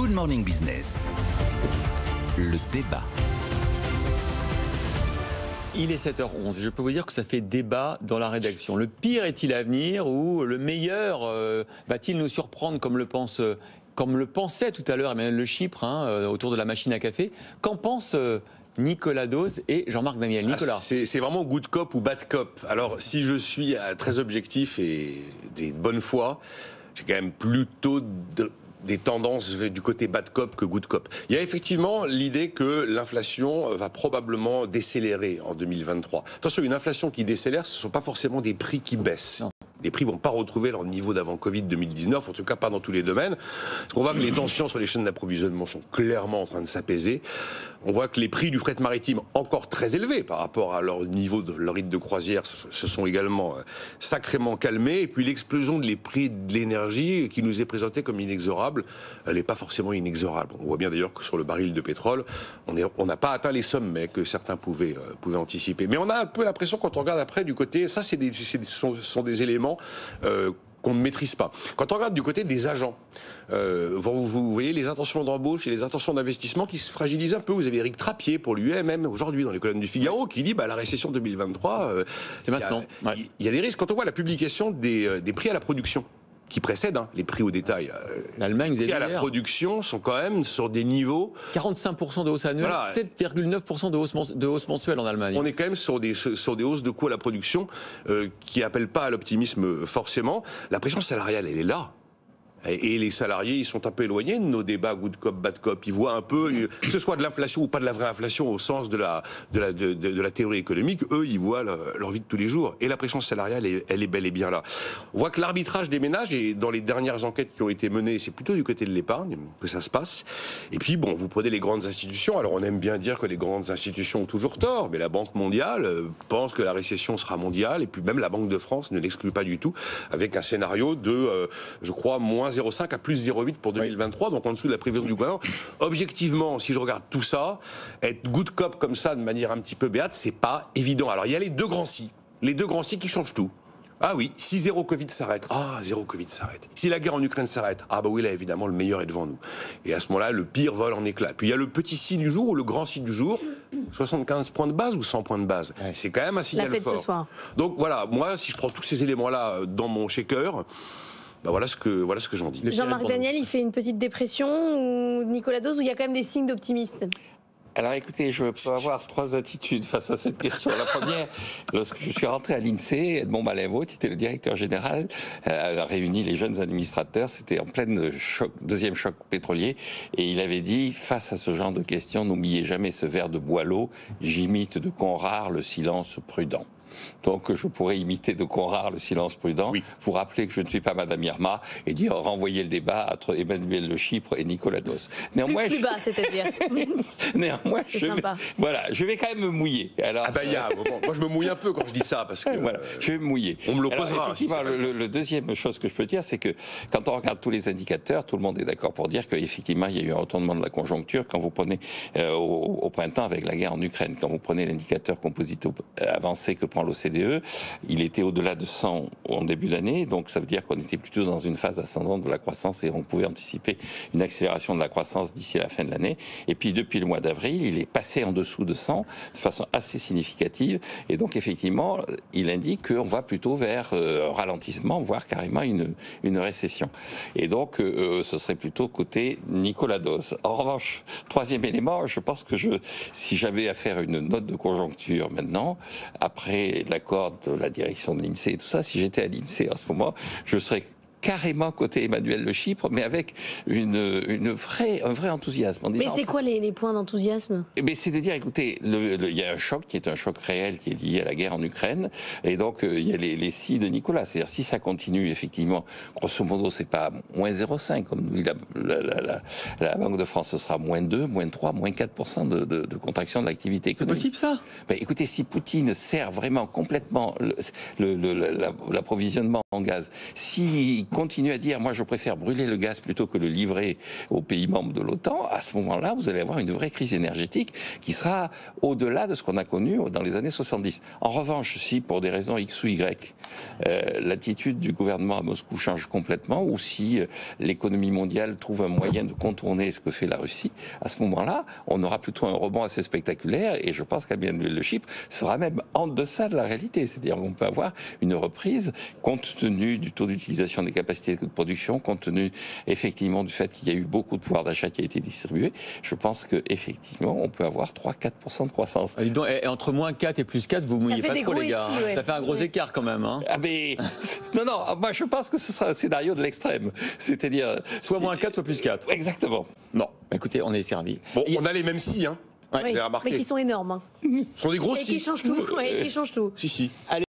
Good Morning Business. Le débat. Il est 7h11. Je peux vous dire que ça fait débat dans la rédaction. Le pire est-il à venir ou le meilleur va-t-il nous surprendre comme le pensait tout à l'heure Emmanuel Le Chypre autour de la machine à café? Qu'en pense Nicolas Dose et Jean-Marc Daniel? Nicolas. C'est vraiment good cop ou bad cop. Alors, si je suis très objectif et de bonne foi, j'ai quand même plutôt des tendances du côté bad cop que good cop. Il y a effectivement l'idée que l'inflation va probablement décélérer en 2023. Attention, une inflation qui décélère, ce ne sont pas forcément des prix qui baissent. Non. Les prix ne vont pas retrouver leur niveau d'avant Covid 2019, en tout cas pas dans tous les domaines. Parce qu'on voit que les tensions sur les chaînes d'approvisionnement sont clairement en train de s'apaiser. On voit que les prix du fret maritime, encore très élevés par rapport à leur niveau, leur rythme de croisière, se sont également sacrément calmés. Et puis l'explosion des prix de l'énergie, qui nous est présentée comme inexorable, elle n'est pas forcément inexorable. On voit bien d'ailleurs que sur le baril de pétrole, on n'a pas atteint les sommets que certains pouvaient anticiper. Mais on a un peu l'impression, quand on regarde après du côté, ça ce sont des éléments qu'on ne maîtrise pas. Quand on regarde du côté des agents, vous voyez les intentions d'embauche et les intentions d'investissement qui se fragilisent un peu. Vous avez Éric Trappier pour l'UMM aujourd'hui dans les colonnes du Figaro qui dit la récession 2023, c'est maintenant. Il y a des risques. Quand on voit la publication des prix à la production, qui précèdent les prix au détail. L'Allemagne, les prix à la production sont quand même sur des niveaux... 45% de hausse annuelle, voilà. 7,9% de hausse mensuelle en Allemagne. On est quand même sur des hausses de coûts à la production qui n'appellent pas à l'optimisme forcément. La pression salariale, elle est là. Et les salariés, ils sont un peu éloignés de nos débats good cop, bad cop. Ils voient un peu, que ce soit de l'inflation ou pas de la vraie inflation au sens de la théorie économique, eux, ils voient leur vie de tous les jours. Et la pression salariale, elle est bel et bien là. On voit que l'arbitrage des ménages, et dans les dernières enquêtes qui ont été menées, c'est plutôt du côté de l'épargne que ça se passe. Et puis, vous prenez les grandes institutions. Alors, on aime bien dire que les grandes institutions ont toujours tort, mais la Banque mondiale pense que la récession sera mondiale. Et puis, même la Banque de France ne l'exclut pas du tout, avec un scénario de, je crois, moins 0,5 à plus 0,8 pour 2023, donc en dessous de la prévision du gouvernement. Objectivement, si je regarde tout ça, être good cop comme ça, de manière un petit peu béate, c'est pas évident. Alors il y a les deux grands si qui changent tout. Ah oui, si zéro Covid s'arrête, zéro Covid s'arrête. Si la guerre en Ukraine s'arrête, oui, là évidemment le meilleur est devant nous. Et à ce moment-là, le pire vole en éclats. Puis il y a le petit si du jour ou le grand si du jour, 75 points de base ou 100 points de base. Ouais. C'est quand même un signal fort. La fête ce soir. Donc voilà, moi si je prends tous ces éléments-là dans mon shaker, voilà ce que j'en dis. Jean-Marc Daniel, il fait une petite dépression, ou Nicolas Dose, où il y a quand même des signes d'optimisme? Alors écoutez, je peux avoir trois attitudes face à cette question. La première, lorsque je suis rentré à l'INSEE, Edmond Malinvaut, qui était le directeur général, a réuni les jeunes administrateurs, c'était en pleine deuxième choc pétrolier, et il avait dit, face à ce genre de questions, n'oubliez jamais ce vers de Boileau, j'imite de Conrart le silence prudent. Donc je pourrais imiter de Conrart le silence prudent, vous rappeler que je ne suis pas Madame Irma et dire renvoyer le débat entre Emmanuel Le Chypre et Nicolas Dose. Néanmoins, plus bas, c'est-à-dire. Néanmoins, je vais quand même me mouiller. Alors, moi je me mouille un peu quand je dis ça parce que je vais me mouiller. On me l'opposera. Le deuxième chose que je peux dire, c'est que quand on regarde tous les indicateurs, tout le monde est d'accord pour dire qu'effectivement il y a eu un retournement de la conjoncture. Quand vous prenez au printemps avec la guerre en Ukraine, quand vous prenez l'indicateur composite avancé que prend l'OCDE, il était au-delà de 100 en début d'année, donc ça veut dire qu'on était plutôt dans une phase ascendante de la croissance et on pouvait anticiper une accélération de la croissance d'ici la fin de l'année. Et puis depuis le mois d'avril, il est passé en dessous de 100 de façon assez significative et donc effectivement, il indique qu'on va plutôt vers un ralentissement, voire carrément une récession. Et donc, ce serait plutôt côté Nicolas Dose. En revanche, troisième élément, je pense que si j'avais à faire une note de conjoncture maintenant, après l'accord de la direction de l'INSEE et tout ça, si j'étais à l'INSEE en ce moment, je serais carrément côté Emmanuel Le Chypre, mais avec un vrai enthousiasme. Mais c'est quoi les points d'enthousiasme? C'est de dire, écoutez, il y a un choc qui est un choc réel qui est lié à la guerre en Ukraine, et donc il y a les si de Nicolas. C'est-à-dire si ça continue, effectivement, grosso modo, c'est pas moins 0,5 comme nous dit la Banque de France, ce sera moins 2, moins 3, moins 4% de contraction de l'activité économique. C'est possible ça? Écoutez, si Poutine sert vraiment complètement l'approvisionnement en gaz. S'il continue à dire, moi je préfère brûler le gaz plutôt que le livrer aux pays membres de l'OTAN, à ce moment-là, vous allez avoir une vraie crise énergétique qui sera au-delà de ce qu'on a connu dans les années 70. En revanche, si pour des raisons X ou Y, l'attitude du gouvernement à Moscou change complètement, ou si l'économie mondiale trouve un moyen de contourner ce que fait la Russie, à ce moment-là, on aura plutôt un rebond assez spectaculaire, et je pense qu'à bien le Chypre sera même en deçà de la réalité. C'est-à-dire qu'on peut avoir une reprise compte tenu du taux d'utilisation des capacités de production, compte tenu effectivement du fait qu'il y a eu beaucoup de pouvoir d'achat qui a été distribué. Je pense qu'effectivement, on peut avoir 3-4% de croissance. Donc, et entre moins 4 et plus 4, vous mouillez pas trop, les gars. Ici, ouais. Ça fait un gros écart quand même. Hein. Ah mais non, moi je pense que ce sera un scénario de l'extrême. C'est-à-dire... Soit moins 4, soit plus 4. Exactement. Non, écoutez, on est servi. Bon, on a les mêmes si, hein. Oui, Vous avez remarqué. mais qui sont énormes. Hein. Ce sont des gros Et si. qui changent tout. Ouais, et qui changent tout. Si. Allez.